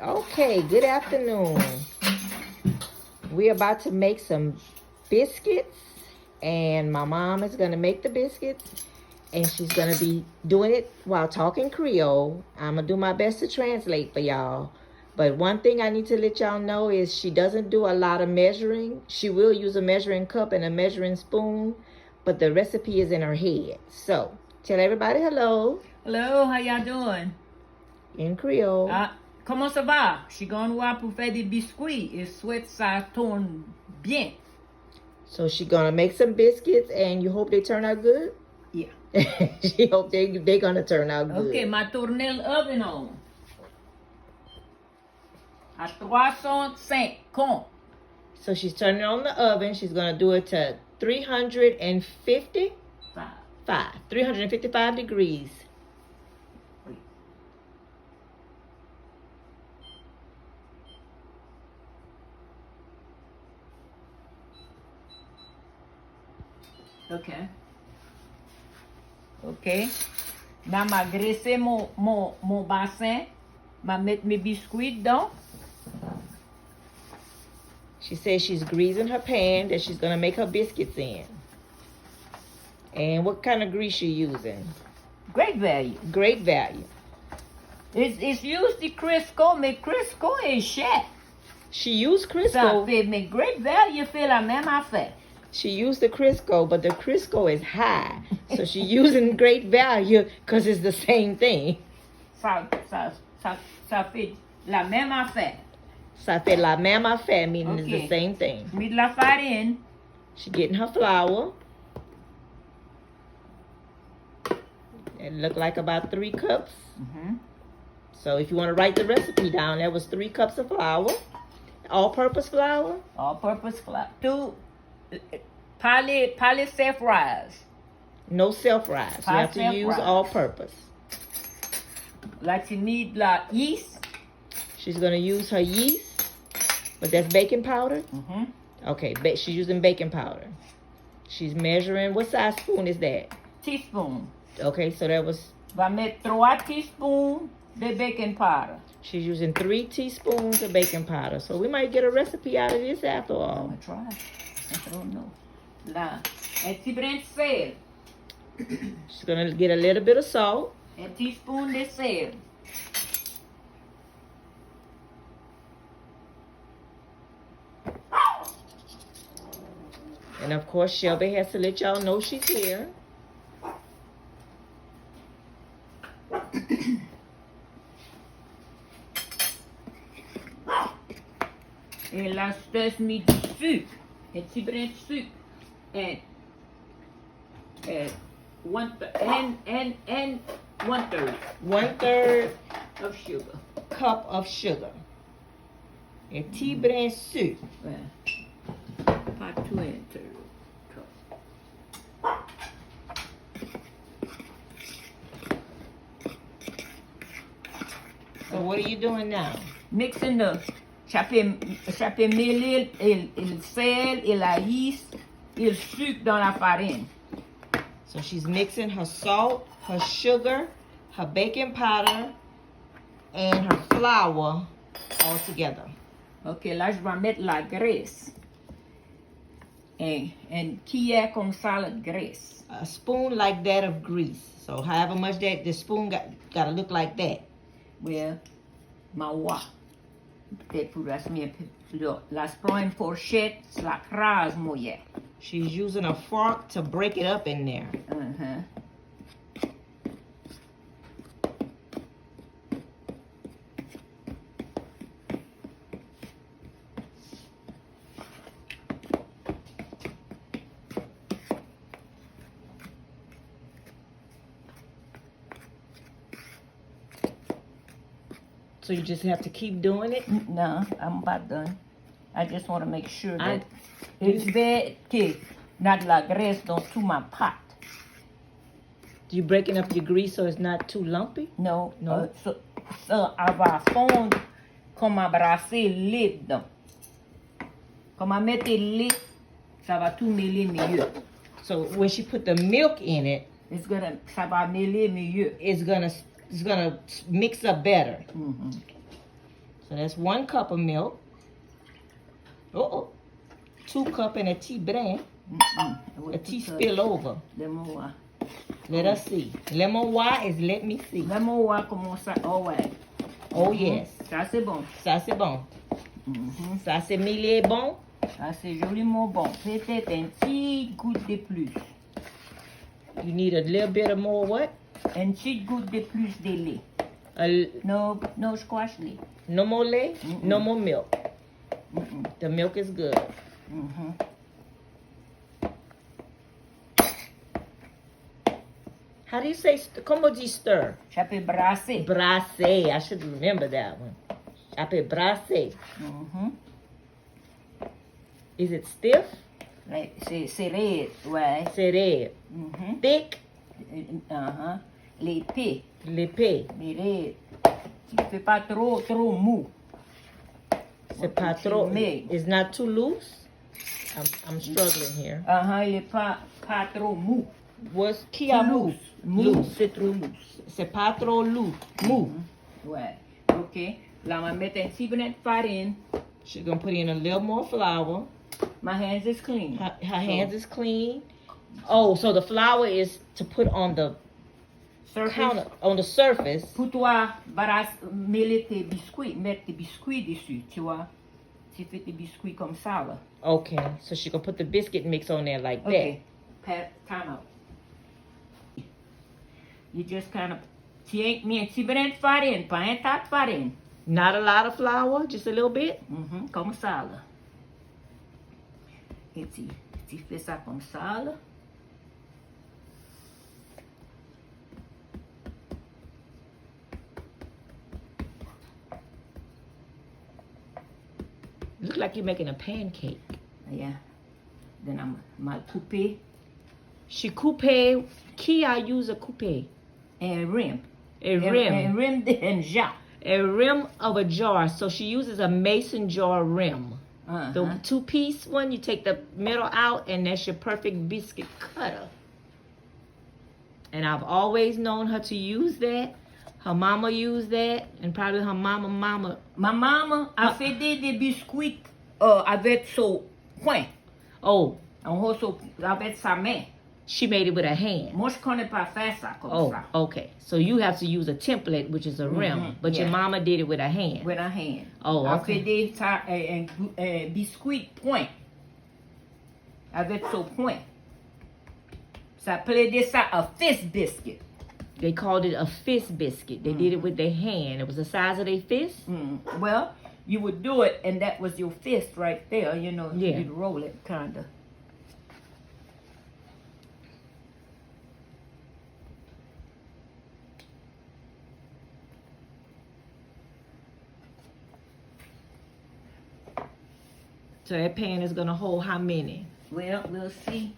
Okay, good afternoon. We're about to make some biscuits, and my mom is going to make the biscuits, and she's going to be doing it while talking Creole. I'm going to do my best to translate for y'all. But one thing I need to let y'all know is she doesn't do a lot of measuring. She will use a measuring cup and a measuring spoon, but the recipe is in her head. So, tell everybody hello. Hello, how y'all doing? In Creole. Comment ça va? Je suis gonna voir pour faire des biscuits et souhaite ça tourne bien. So she's gonna make some biscuits, and you hope they turn out good? Yeah. She hope they're gonna turn out good. Okay, ma tourner l'oven on. À 350. So she's turning on the oven. She's gonna do it to 355 degrees. Okay. Okay. Là, m'a graissé mon bassin. M'a mettre mes biscuits dedans. She says she's greasing her pan that she's gonna make her biscuits in. And what kind of grease you using? Great value. Great value. It's used the Crisco, mais Crisco est cher. She used Ça Crisco. fait, mais Great Value fait la même affaire. She used the Crisco, but the Crisco is high. So she's using great value because it's the same thing. Ça fait la même affaire. Ça fait la même affaire, meaning it's the Okay. same thing. Mets de la farine. She getting her flour. It looked like about 3 cups. Mm-hmm. So if you want to write the recipe down, that was 3 cups of flour. All-purpose flour. All-purpose flour. Pas les self-rise. No self-rise. You have to use Self-rise. all-purpose. Là, tu mets de la yeast. She's going to use her yeast, but that's baking powder. Mm-hmm. Okay, she's using baking powder. She's measuring. What size spoon is that? Teaspoon. Okay, so that was... Va mettre 3 teaspoons de baking powder. She's using 3 teaspoons of baking powder. So we might get a recipe out of this after I'm all. gonna try. I don't know. Là, un petit brin de sel. She's going to get a little bit of salt. Un teaspoon de sel. And of course, Shelby has to let y'all know she's here. Et là, je mets du sucre. Un petit brin de sucre. And 1/3 1/3 of sugar. cup of sugar. A tea brin sucre. Ouais. Pas tout enter. So what are you doing now? Mixing the chaper mêler le sel et la yeast et le sucre dans la farine. So she's mixing her salt, her sugar, her baking powder, and her flour all together. Ok, là, je vais mettre la graisse. And cuillère comme ça de graisse. A spoon like that of grease. So however much that the spoon got to look like that. Well, ma wa. Peut-être pour la semaine. La prends une fourchette, la crase mouillée. She's using a fork to break it up in there. Uh-huh. So you just have to keep doing it. No, I'm about done. I just want to make sure that it's very que not la graisse dans tout ma pâte. You breaking up your grease so it's not too lumpy? No, No. So elle va fondre comme à brasser le lait dedans. Comme à mettre le lait, ça va tout mêler mieux. So when she put the milk in it, Ça va mêler mieux. it's gonna mix up better. Mm-hmm. So that's 1 cup of milk. 2 cup and a tea brand. A tea spill over. Let us see. Lemon why is let me see. Lemon why commence à... Oh ouais. Oh yes. Ça c'est bon. Ça c'est bon. Ça c'est mille bon. Ça c'est joliment bon. Peut-être un petit goutte de plus. You need a little bit of more what? Un petit goutte de plus de lait. No squash lait. No more lait? No more milk. The milk is good. How do you say, comment do you stir? J'appelle brasser. Brasser. I should remember that one. J'appelle brasser. Is it stiff? C'est raide, ouais. C'est raide. Thick? L'épais. L'épais. Mais raide. Tu fais pas trop mou. C'est pas trop. It's not too loose? I'm struggling here. Il est pas trop mou. What's qui a mou? Loose. C'est trop loose. C'est pas trop loose. Mou. Ouais. OK. Là, on va mettre un petit brin de farine. She's going to put in a little more flour. My hands is clean. Her hands is clean. Oh, so the flour is to put on the counter, on the surface. Pour toi, mêler tes biscuits, mettre tes biscuits dessus, tu vois. Tu fais tes biscuits comme ça, là. Okay, so she gonna put the biscuit mix on there like that. Time out. You just kind of, tu mets un petit brin de farine, pas un tas de farine. Not a lot of flour, just a little bit? Comme ça, là. Et tu fais ça comme ça, là. Look like you're making a pancake. Yeah. Then I'm my coupe. She coupe. Qui I use a coupe? A rim. A rim. A rim and jar. A rim of a jar. So she uses a mason jar rim. The 2-piece one, you take the middle out, and that's your perfect biscuit cutter. And I've always known her to use that. Her mama used that, and probably her mama. Ma maman a fait des biscuits avec son poing. Oh. Avec sa main. She made it with her hand. Moi, je connais pas faire ça comme ça. Okay. So you have to use a template, which is a rim, but your mama did it with her hand. With her hand. Oh, okay. A fait des biscuits point. Avec son point. Ça s'appelait ça a fist biscuit. They called it a fist biscuit. They did it with their hand. It was the size of their fist. Well, you would do it, and that was your fist right there. You know, yeah. You'd roll it, kind of. So that pan is going to hold how many? Well, we'll see.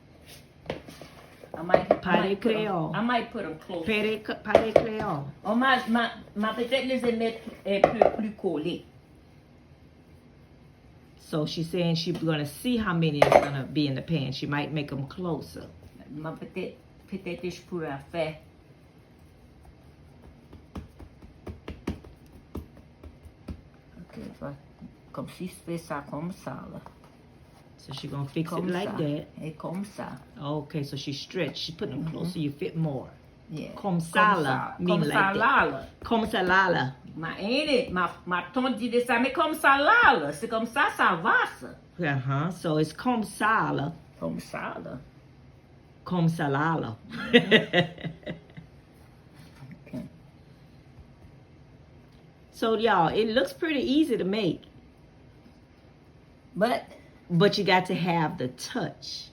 I might put them close. Pâté Kreyòl. Oh, ma peut-être les mettre plus collés. So she's saying she's going to see how many is going to be in the pan. She might make them closer. Ma peut-être je pourrais faire. Ok, comme si je fais ça comme ça là. So she's going to fix it like that. Et comme ça. Okay, so she stretched. She put them close so you fit more. Yeah. Comme ça là. Comme ça là. Comme ça là. Ma tante dit de ça, mais comme ça là. C'est comme ça, ça va ça. So it's comme ça là. Comme ça là. Comme ça là. Okay. So y'all, it looks pretty easy to make. But you got to have the touch.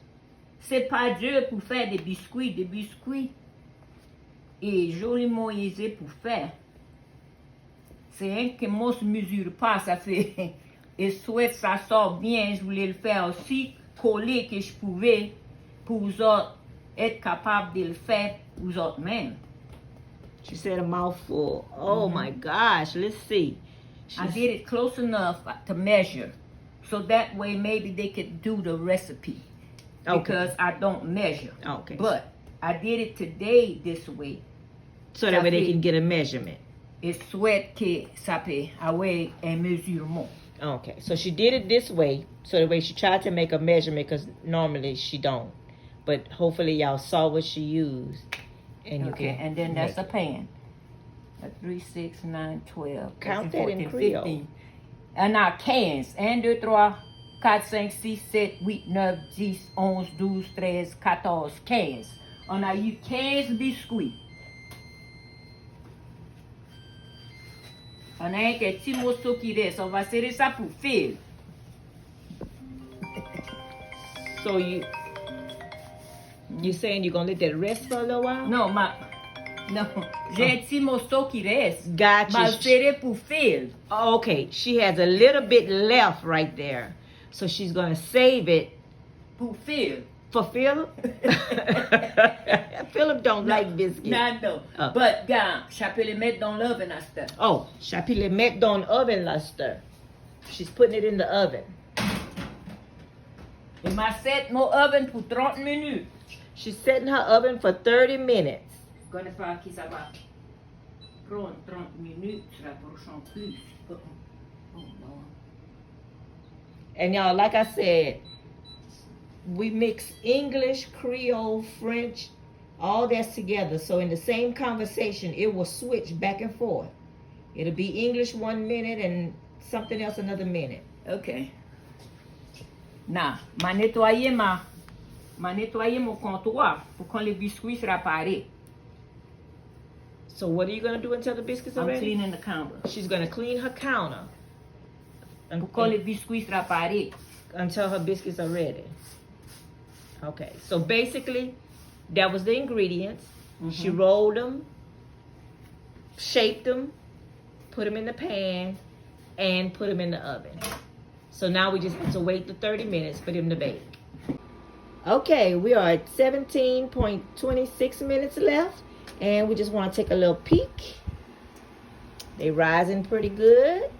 C'est pas dur pour faire des biscuits. Des biscuits est joliment aisé pour faire. C'est rien que moi je mesure pas, ça fait. Et souhaite ça sort bien. Je voulais le faire aussi coller que je pouvais pour vous autres être capable de le faire vous autres même. She said a mouthful. Oh my gosh, let's see. I did it close enough to measure. So that way maybe they could do the recipe. Okay. Because I don't measure. Okay. But I did it today this way. So that way they can get a measurement. et souhaite que ça peut avoir un mesurement. Okay, so she did it this way. So the way she tried to make a measurement, because normally she don't. But hopefully y'all saw what she used. And you Okay, can and then that's make a pan. 3, 6, 9, 12. Count 13, that in 14, Creole. 15. And now 15. 1, 2, 3, 4, 5, 6, 7, 8, 9, 10, 11, 12, 13, 14, 15. On a eu 15 biscuits. On a un petit morceau qui reste. On va serrer ça pour fil. So you saying you're gonna let that rest for a little while? Non, j'ai un petit morceau qui reste. Gotcha. Ma serré pour fil. Okay, she has a little bit left right there. So she's gonna save it Pour fil. for Philip. Philip don't like biscuits. Non. But, gars, je peux les mettre dans l'oven à cette heure. Oh, she le met dans oven luster. She's putting it in the oven. Et m'a set mon oven pour 30 minutes. She's setting her oven for 30 minutes. Je connais pas qui ça va prendre 30 minutes la prochaine plus. Oh non. And y'all, like I said, we mix English, Creole, French, all that's together. So in the same conversation, it will switch back and forth. It'll be English 1 minute and something else another minute. Ok. Now, m'a nettoyé mon comptoir pour quand les biscuits sera parés. So what are you going to do until the biscuits are I'm ready? cleaning the counter. She's going to clean her counter Pour quand les biscuits sera parés. until her biscuits are ready. Okay, so basically, that was the ingredients. She rolled them, shaped them, put them in the pan, and put them in the oven. So now we just have to wait the 30 minutes for them to bake. Okay, we are at 17.26 minutes left, and we just want to take a little peek. They rising pretty good,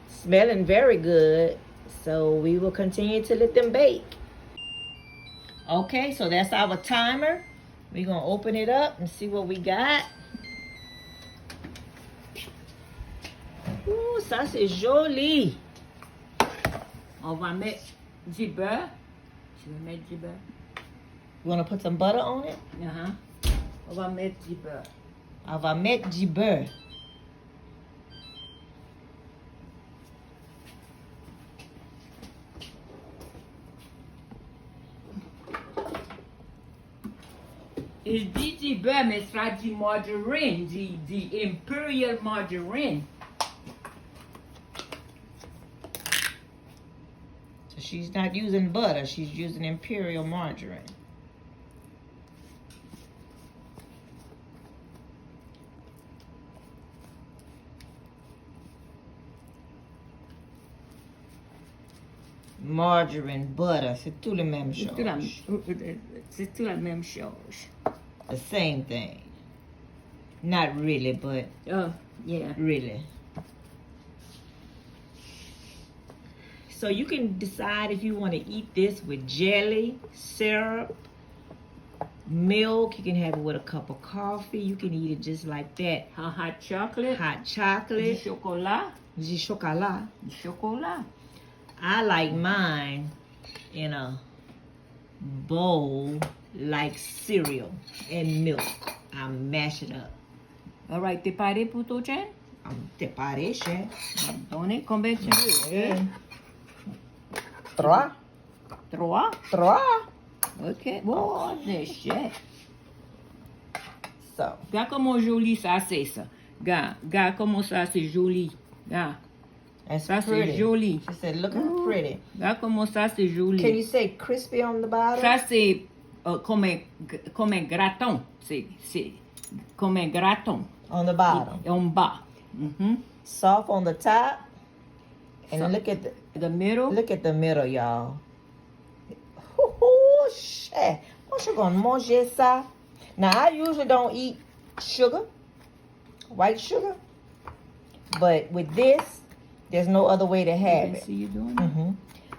smelling very good. So we will continue to let them bake. Okay, so that's our timer. We're gonna open it up and see what we got. Ouh, ça c'est joli. On va mettre du beurre. Tu veux mettre du beurre? You wanna put some butter on it? On va mettre du beurre. On va mettre du beurre. Je dis du beurre, mais ce sera du margarine, du imperial margarine. So she's not using butter, she's using imperial margarine. Margarine, butter, c'est tout le même chose. C'est tout la même chose. The same thing. Not really, but Oh, yeah. really. So you can decide if you want to eat this with jelly, syrup, milk. You can have it with a cup of coffee. You can eat it just like that. Hot chocolate. Hot Du chocolate, chocolat. du chocolat. Du chocolat. I like mine in a bowl like cereal and milk. I mash it up. All right, t'es paré pour ton chien? T'es paré, chef? Donnez combien tu veux? Trois. 3? Trois. OK. Oh, c'est chien. So, Regarde comment joli ça c'est ça. Regarde comment ça c'est joli. Regarde. that's Ça c'est pretty. joli. She said, look how pretty. Regarde comment ça c'est joli. Can you say crispy on the bottom? Ça c'est comme un gratin. C'est comme un gratin. On the bottom. En bas. Mhm. Soft on the top. And Soft. look at The middle. the middle, y'all. Oh, shit. Moi, je suis gonna manger ça. Now, I usually don't eat sugar, white sugar. But with this, there's no other way to have it. See you doing it?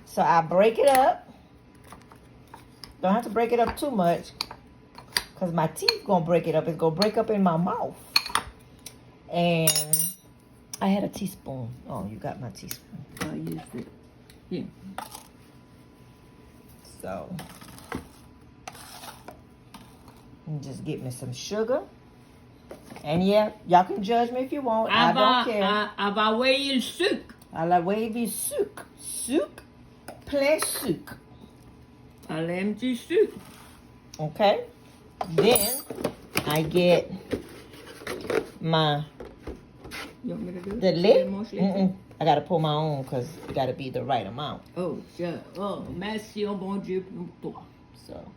So I break it up. Don't have to break it up too much, because my teeth gonna break it up. It's gonna break up in my mouth. And I had a teaspoon. Oh, you got my teaspoon. I used it. Yeah. So, just get me some sugar. And yeah, y'all can judge me if you want. I don't care. Envoyer le sucre. À la wavy sucre. Sucre. Plein sucre. Elle aime du sucre. Okay? Then, I get my You want me to do it? the lid. More sugar? Mm-mm. I gotta pour my own because it gotta be the right amount. Oh, sure. Oh, merci, oh bon Dieu pour toi. So,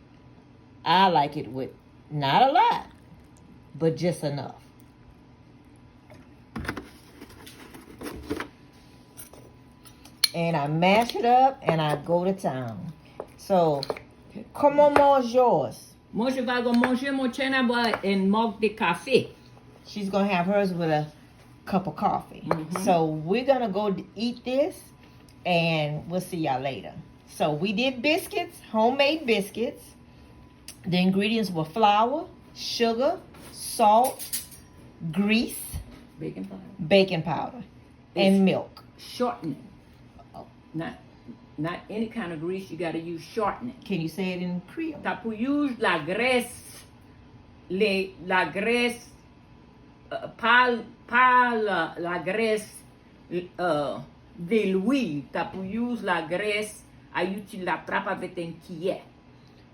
I like it with not a lot, but just enough. And I mash it up and I go to town. So, comment mange yours? Moi, je vais manger mon chien à boire une mug de café. She's gonna have hers with a cup of coffee. Mhm. So we're gonna go eat this, and we'll see y'all later. So we did biscuits, homemade biscuits. The ingredients were flour, sugar, salt, grease, baking powder, and milk. Shortening. Oh, not any kind of grease. You got to use shortening. Can you say it in Creole? T'as pour use la graisse, la graisse, pas la graisse de l'huile. T'as pour use la graisse, aí tu l'attrapes avec un cuillère.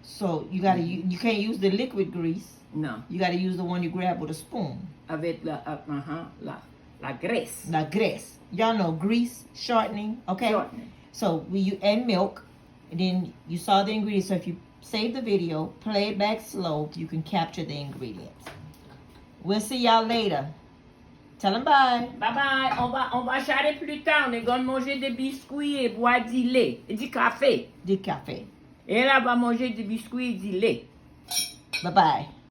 So you gotta you can't use the liquid grease. No, You gotta use the one you grab with a spoon. avec la graisse. La graisse. Y'all know grease, shortening, okay? Shortening. So and milk, and then you saw the ingredients. So if you save the video, play it back slow, you can capture the ingredients. We'll see y'all later. Tell them bye. Bye bye. On va charrer plus tard. On est going to manger des biscuits et boire du lait, du café. Du café. Et là, on va manger des biscuits et du lait. Bye bye.